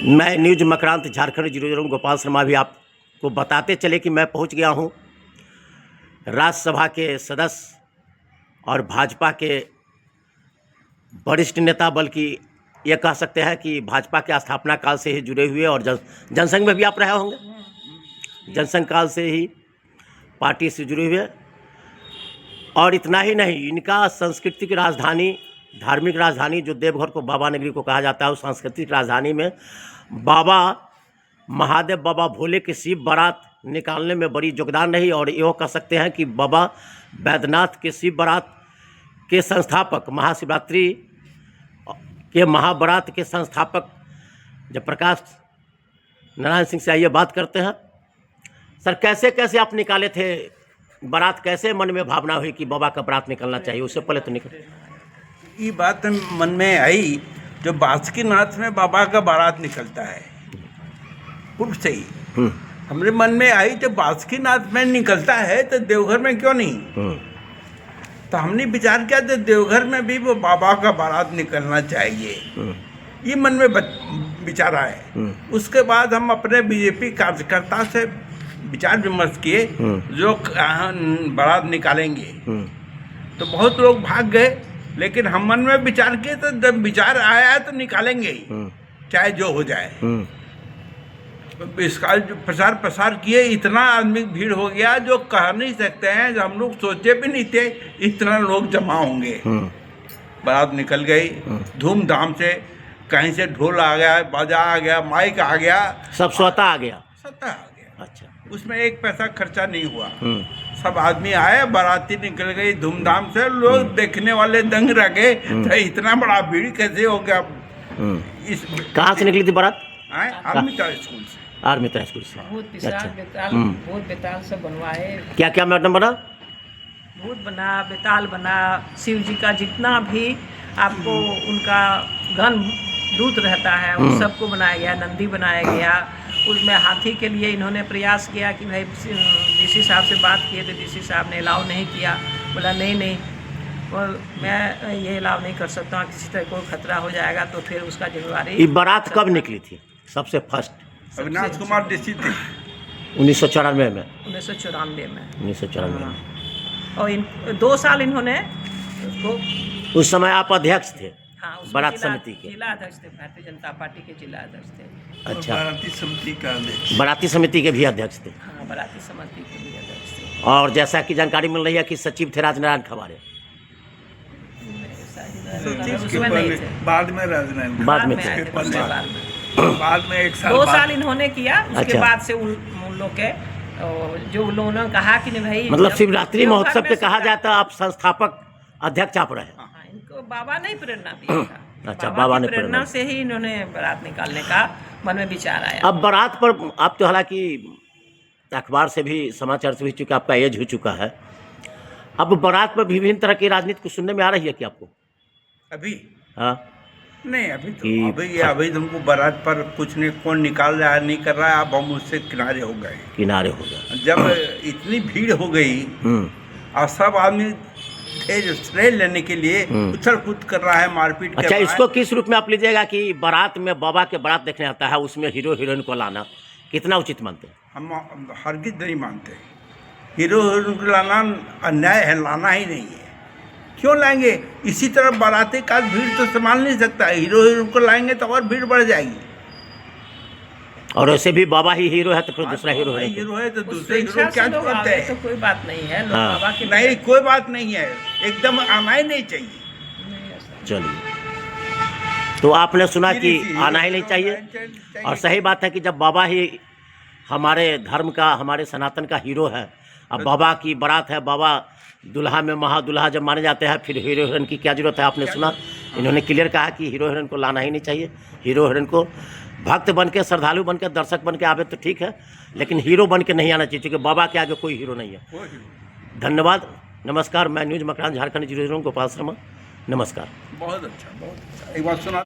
मैं न्यूज मकरांत झारखंड 00 गोपाल शर्मा भी आपको बताते चले कि मैं पहुंच गया हूं राज्यसभा के सदस्य और भाजपा के वरिष्ठ नेता, बल्कि ये कह सकते हैं कि भाजपा के स्थापना काल से ही जुड़े हुए, और जनसंघ में भी आप रहे होंगे, जनसंघ काल से ही पार्टी से जुड़े हुए। और इतना ही नहीं, इनका सांस्कृतिक राजधानी, धार्मिक राजधानी जो देवघर को बाबा नगरी को कहा जाता है, उस सांस्कृतिक राजधानी में बाबा महादेव, बाबा भोले की शिव बारात निकालने में बड़ी योगदान रही। और ये कह सकते हैं कि बाबा बैद्यनाथ के शिव बारात के संस्थापक, महाशिवरात्रि के महाबारात के संस्थापक जयप्रकाश नारायण सिंह से आइए बात करते हैं। सर, कैसे कैसे आप निकाले थे बारात, कैसे मन में भावना हुई कि बाबा का बारात निकलना चाहिए? उससे पहले तो निकले ये बात मन में आई जो बासुकीनाथ में बाबा का बारात निकलता है पूर्व से ही हमारे मन में आई, जब बासुकीनाथ में निकलता है तो देवघर में क्यों नहीं? तो हमने विचार किया तो देवघर में भी वो बाबा का बारात निकलना चाहिए, ये मन में विचार आए। उसके बाद हम अपने बीजेपी कार्यकर्ता से विचार विमर्श किए जो बारात निकालेंगे, तो बहुत लोग भाग गए, लेकिन हम मन में विचार किए तो जब विचार आया तो निकालेंगे ही, चाहे जो हो जाए। इसका जो प्रसार किए, इतना आदमी भीड़ हो गया जो कह नहीं सकते हैं, जो हम लोग सोचे भी नहीं थे इतना लोग जमा होंगे। बारात निकल गई धूमधाम से, कहीं से ढोल आ गया, बाजा आ गया, माइक आ गया, सब स्वतः आ गया। अच्छा, उसमें एक पैसा खर्चा नहीं हुआ। सब आदमी आए, बाराती निकल गई धूमधाम से, लोग देखने वाले दंग रह गए, तो इतना बड़ा भीड़ कैसे हो गया? कहाँ से निकली थी बारात? आर्मी स्कूल से। आर्मी स्कूल से। भूत पिशाच बेताल, भूत बेताल सब बनवाए। क्या क्या मैडम बना? भूत बना, बेताल बना, शिव जी का जितना भी आपको उनका गण दूत रहता है उन सबको बनाया गया। नंदी बनाया गया, उसमें हाथी के लिए इन्होंने प्रयास किया कि भाई डीसी साहब से बात किए तो डीसी साहब ने अलाउ नहीं किया, बोला नहीं और मैं ये अलाउ नहीं कर सकता हूँ, किसी तरह कोई खतरा हो जाएगा तो फिर उसका जिम्मेवारी। ये बारात कब निकली थी सबसे फर्स्ट? अविनाश कुमार डीसी थे 1994 में। 1994 में। 1994 में। और 2 साल इन्होंने उस समय आप अध्यक्ष थे? हाँ, बारात समिति के जिला अध्यक्ष थे, भारतीय जनता पार्टी के जिला अध्यक्ष थे। अच्छा, बाराती समिति का अध्यक्ष, बाराती समिति के भी अध्यक्ष थे। हाँ, बाराती समिति के भी अध्यक्ष थे। और जैसा कि जानकारी मिल रही है कि सचिव थे राजनारायण खवारे। उसमें नहीं थे, बाद में राजनारायण, बाद में आए थे, बाद में 1 साल 2 साल इन्होंने किया। उसके अच्छा। बाद से उन लोग के जो लोगों ने कहा कि नहीं भाई, मतलब शिवरात्रि महोत्सव के कहा जाता, आप संस्थापक अध्यक्ष आप रहे? हाँ, इनको बाबा ने प्रेरणा दिया था। अच्छा, बाबा ने प्रेरणा से ही इन्होंने बारात निकालने का मन में विचार आया। अब बारात पर आप तो हालांकि अखबार से भी, समाचार से भी, चूँकि आपका एज हो चुका है, अब बारात पर विभिन्न तरह की राजनीति को सुनने में आ रही है कि आपको? अभी हाँ, नहीं, अभी तुमको बारात पर कुछ नहीं, कौन निकाल रहा है नहीं कर रहा है, अब हम उससे किनारे हो गए। किनारे हो गए जब इतनी भीड़ हो गई और सब आदमी थे जो श्रेय लेने के लिए उछल कूद कर रहा है, मारपीट कर अच्छा, रहा है। इसको किस रूप में आप लीजिएगा कि बारात में बाबा के बारात देखने आता है, उसमें हीरो हीरोइन को लाना कितना उचित मानते हैं? हम हरगिज नहीं मानते। हीरो हीरोइन को लाना अन्याय है, लाना ही नहीं है। क्यों लाएंगे? इसी तरह बाराती का भीड़ तो संभाल नहीं सकता, हीरो हीरोइन को लाएंगे तो और भीड़ बढ़ जाएगी। और वैसे भी बाबा ही हीरो है तो फिर दूसरा हीरो है। हीरो है तो दूसरे हीरो क्या करते हैं? तो कोई बात नहीं है, लोग हाँ। बाबा के नहीं, कोई बात नहीं है, एकदम आना ही नहीं चाहिए। चलिए, तो आपने सुना कि आना ही नहीं चाहिए, और सही बात है कि जब बाबा ही हमारे धर्म का, हमारे सनातन का हीरो है, अब बाबा की बारात है, बाबा दुल्हा में महादुल्हा जब माने जाते हैं, फिर हीरो हीरोइन की क्या जरूरत है? आपने सुना, इन्होंने क्लियर कहा कि हीरो हीरोइन को लाना ही नहीं चाहिए। हीरो हीरोइन को भक्त बन के, श्रद्धालु बन के, दर्शक बन के आवे तो ठीक है, लेकिन हीरो बन के नहीं आना चाहिए, क्योंकि बाबा के आगे कोई हीरो नहीं है। धन्यवाद, नमस्कार। मैं न्यूज मकरांत झारखंड 00 गोपाल शर्मा, नमस्कार। बहुत अच्छा, बहुत अच्छा। एक बात सुना।